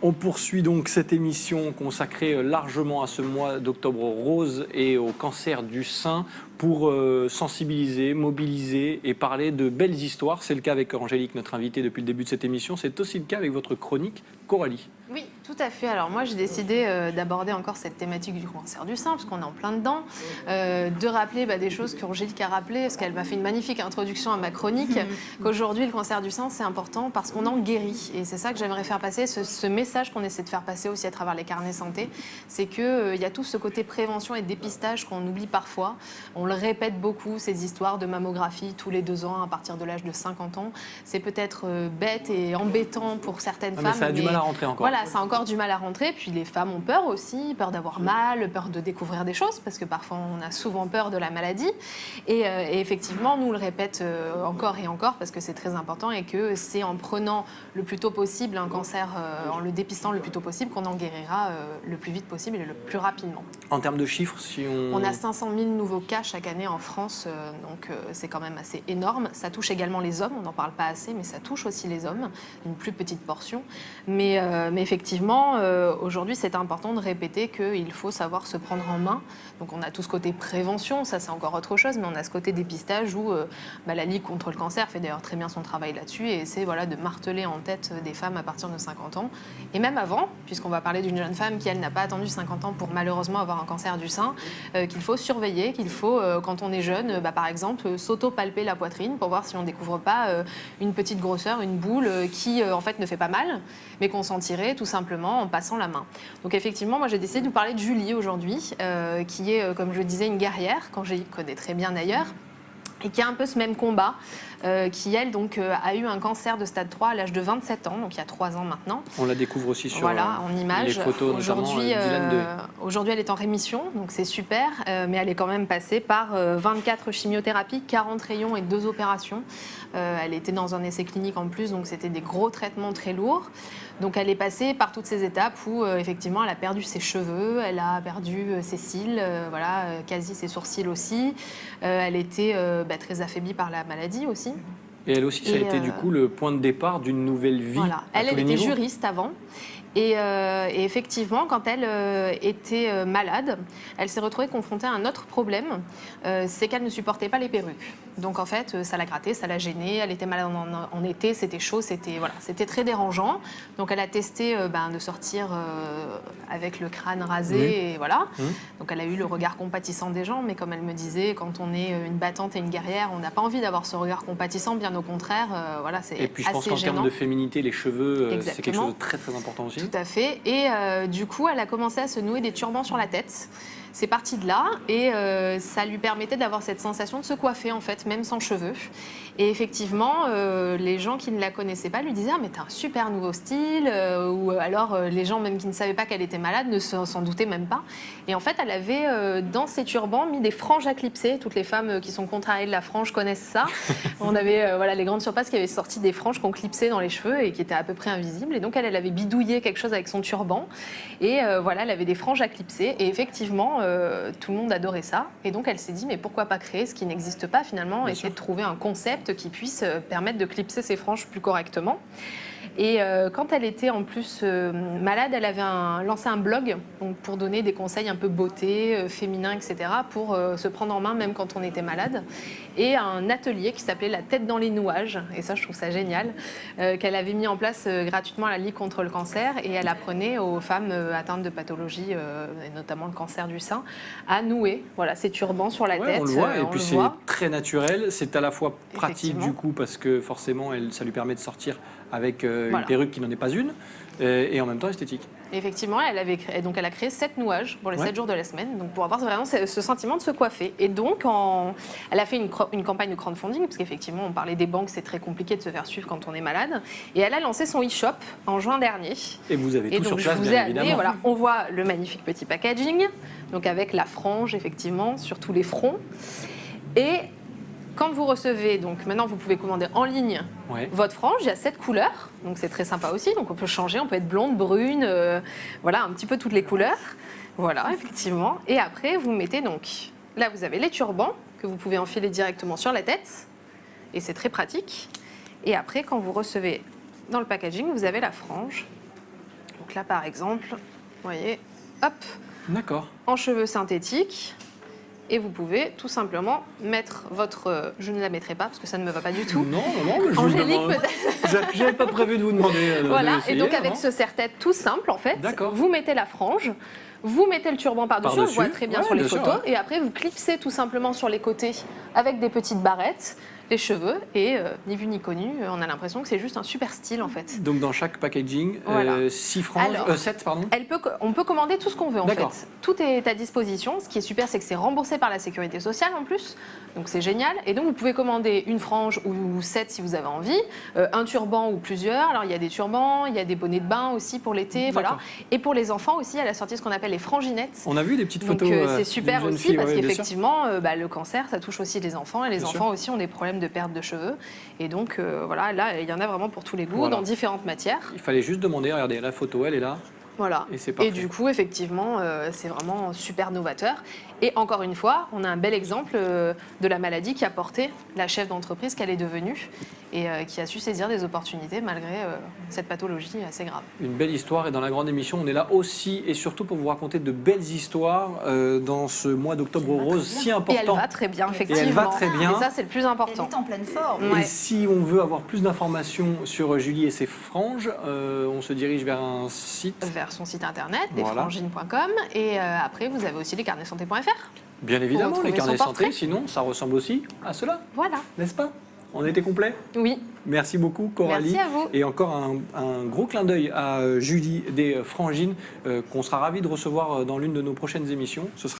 On poursuit donc cette émission consacrée largement à ce mois d'octobre rose et au cancer du sein pour sensibiliser, mobiliser et parler de belles histoires. C'est le cas avec Angélique, notre invitée depuis le début de cette émission. C'est aussi le cas avec votre chronique, Coralie. Oui, tout à fait. Alors moi, j'ai décidé d'aborder encore cette thématique du cancer du sein, parce qu'on est en plein dedans, de rappeler des choses qu'Angélique a rappelées, parce qu'elle m'a fait une magnifique introduction à ma chronique, qu'aujourd'hui, le cancer du sein, c'est important parce qu'on en guérit. Et c'est ça que j'aimerais faire passer, ce message qu'on essaie de faire passer aussi à travers les carnets santé, c'est qu'il y a tout ce côté prévention et dépistage qu'on oublie parfois. On le répète beaucoup, ces histoires de mammographie tous les 2 ans à partir de l'âge de 50 ans. C'est peut-être bête et embêtant pour certaines femmes. Mais ça a du mal à rentrer encore. Voilà, ça a encore du mal à rentrer. Puis les femmes ont peur aussi, peur d'avoir mal, peur de découvrir des choses, parce que parfois on a souvent peur de la maladie. Et effectivement, nous on le répète encore et encore, parce que c'est très important et que c'est en prenant le plus tôt possible un cancer, en le dépistant le plus tôt possible, qu'on en guérira le plus vite possible et le plus rapidement. En termes de chiffres, si on a 500 000 nouveaux cas chaque année en France, donc c'est quand même assez énorme. Ça touche également les hommes, on n'en parle pas assez, mais ça touche aussi les hommes, une plus petite portion. Mais effectivement, aujourd'hui, c'est important de répéter qu'il faut savoir se prendre en main. Donc on a tout ce côté prévention, ça c'est encore autre chose, mais on a ce côté dépistage où la Ligue contre le cancer fait d'ailleurs très bien son travail là-dessus et essaie de marteler en tête des femmes à partir de 50 ans. Et même avant, puisqu'on va parler d'une jeune femme qui, elle, n'a pas attendu 50 ans pour malheureusement avoir un cancer du sein, qu'il faut surveiller, qu'il faut, quand on est jeune, par exemple, s'auto-palper la poitrine pour voir si on ne découvre pas une petite grosseur, une boule qui, en fait, ne fait pas mal, mais qu'on sentirait tout simplement en passant la main. Donc effectivement, moi j'ai décidé de vous parler de Julie aujourd'hui, qui est, comme je le disais, une guerrière, qu'Angélique connaît très bien d'ailleurs, et qui a un peu ce même combat, qui elle donc a eu un cancer de stade 3 à l'âge de 27 ans, donc il y a 3 ans maintenant. On la découvre aussi sur en images. Les photos, aujourd'hui, aujourd'hui, elle est en rémission, donc c'est super, mais elle est quand même passée par 24 chimiothérapies, 40 rayons et 2 opérations. Elle était dans un essai clinique en plus, donc c'était des gros traitements très lourds. Donc elle est passée par toutes ces étapes où effectivement elle a perdu ses cheveux, elle a perdu ses cils, quasi ses sourcils aussi. Elle était très affaiblie par la maladie aussi. Et elle aussi, ça a été du coup le point de départ d'une nouvelle vie. Voilà. Elle était juriste avant. Et effectivement, quand elle était malade, elle s'est retrouvée confrontée à un autre problème, c'est qu'elle ne supportait pas les perruques. Donc en fait, ça l'a grattée, ça l'a gênée, elle était malade en été, c'était chaud, c'était très dérangeant. Donc elle a testé de sortir avec le crâne rasé, et voilà. Donc elle a eu le regard compatissant des gens, mais comme elle me disait, quand on est une battante et une guerrière, on n'a pas envie d'avoir ce regard compatissant, bien au contraire, c'est assez gênant. Et puis je pense qu'en termes de féminité, les cheveux, c'est quelque chose de très très important aussi. Tout à fait. Et du coup, elle a commencé à se nouer des turbans sur la tête. C'est parti de là et ça lui permettait d'avoir cette sensation de se coiffer en fait, même sans cheveux. Et effectivement, les gens qui ne la connaissaient pas lui disaient « Ah mais t'as un super nouveau style » ou alors les gens même qui ne savaient pas qu'elle était malade ne s'en doutaient même pas. Et en fait, elle avait dans ses turbans mis des franges à clipser. Toutes les femmes qui sont contrariées de la frange connaissent ça. On avait les grandes surfaces qui avaient sorti des franges qu'on clipsait dans les cheveux et qui étaient à peu près invisibles. Et donc elle avait bidouillé quelque chose avec son turban. Et elle avait des franges à clipser. Et effectivement, tout le monde adorait ça. Et donc elle s'est dit, mais pourquoi pas créer ce qui n'existe pas finalement, essayer de trouver un concept qui puisse permettre de clipser ses franges plus correctement. Et quand elle était en plus malade, elle avait lancé un blog donc, pour donner des conseils un peu beauté, féminin, etc. pour se prendre en main même quand on était malade. Et un atelier qui s'appelait La tête dans les nouages. Et ça, je trouve ça génial. Qu'elle avait mis en place gratuitement à la Ligue contre le cancer. Et elle apprenait aux femmes atteintes de pathologies, et notamment le cancer du sein, à nouer ces turbans sur la tête. On le voit. Et puis c'est très naturel. C'est à la fois pratique du coup parce que forcément, ça lui permet de sortir avec une perruque qui n'en est pas une, et en même temps esthétique. Effectivement, elle a créé 7 nouages pour les 7 jours de la semaine, donc pour avoir vraiment ce sentiment de se coiffer. Et donc, elle a fait une campagne de crowdfunding, parce qu'effectivement, on parlait des banques, c'est très compliqué de se faire suivre quand on est malade. Et elle a lancé son e-shop en juin dernier. Et vous avez tout sur place, bien évidemment. On voit le magnifique petit packaging, donc avec la frange, effectivement, sur tous les fronts. Et quand vous recevez, donc maintenant vous pouvez commander en ligne votre frange, il y a 7 couleurs, donc c'est très sympa aussi, donc on peut changer, on peut être blonde, brune, un petit peu toutes les couleurs, effectivement. Et après vous mettez donc, là vous avez les turbans que vous pouvez enfiler directement sur la tête, et c'est très pratique. Et après quand vous recevez dans le packaging, vous avez la frange. Donc là, par exemple, vous voyez, hop, D'accord. en cheveux synthétiques. Et vous pouvez tout simplement mettre votre... je ne la mettrai pas parce que ça ne me va pas du tout. Non, mais je vous Angélique, demande. peut-être. J'avais pas prévu de vous demander. Voilà, et d'essayer, donc avec non ce serre-tête tout simple, en fait, D'accord. vous mettez la frange, vous mettez le turban par-dessus, on le Par-dessus. voit très bien Ouais, sur les bien sûr, photos, ouais. et après vous clipsez tout simplement sur les côtés avec des petites barrettes, les cheveux, et ni vu ni connu, on a l'impression que c'est juste un super style en fait. Donc dans chaque packaging, Voilà. 6 franges, Alors, 7 pardon. On peut commander tout ce qu'on veut en D'accord. fait. Tout est à disposition. Ce qui est super, c'est que c'est remboursé par la sécurité sociale en plus. Donc c'est génial. Et donc vous pouvez commander une frange ou 7 si vous avez envie, un turban ou plusieurs. Alors il y a des turbans, il y a des bonnets de bain aussi pour l'été. Voilà. D'accord. Et pour les enfants aussi, à la sortie ce qu'on appelle les franginettes. On a vu des petites Donc photos. c'est super d'une jeune aussi fille, parce ouais, bien sûr. qu'effectivement, le cancer, ça touche aussi les enfants. Et les Bien enfants sûr. aussi ont des problèmes de perte de cheveux. Et donc voilà, là, il y en a vraiment pour tous les goûts, Voilà. dans différentes matières. Il fallait juste demander, regardez, la photo, elle est là. Voilà. Et c'est parfait. du coup, effectivement, c'est vraiment super novateur. Et encore une fois, on a un bel exemple de la maladie qui a porté la chef d'entreprise qu'elle est devenue et qui a su saisir des opportunités malgré cette pathologie assez grave. Une belle histoire et dans la grande émission, on est là aussi et surtout pour vous raconter de belles histoires dans ce mois d'octobre rose si Et elle important. va très bien, Et effectivement. elle va très bien. Et ça, c'est le plus Elle important. est en pleine forme. Ouais. Et si on veut avoir plus d'informations sur Julie et ses franges, on se dirige vers un site. Vers son site internet, Voilà. lesfrangines.com. Et après, vous avez aussi lescarnetssanté.fr. Bien évidemment, retrouver les carnets son santé, portrait. sinon ça ressemble aussi à cela, Voilà. n'est-ce pas? On a été complet. Oui. Merci beaucoup Coralie. Merci à vous. Et encore un gros clin d'œil à Julie des Frangines qu'on sera ravis de recevoir dans l'une de nos prochaines émissions. Ce sera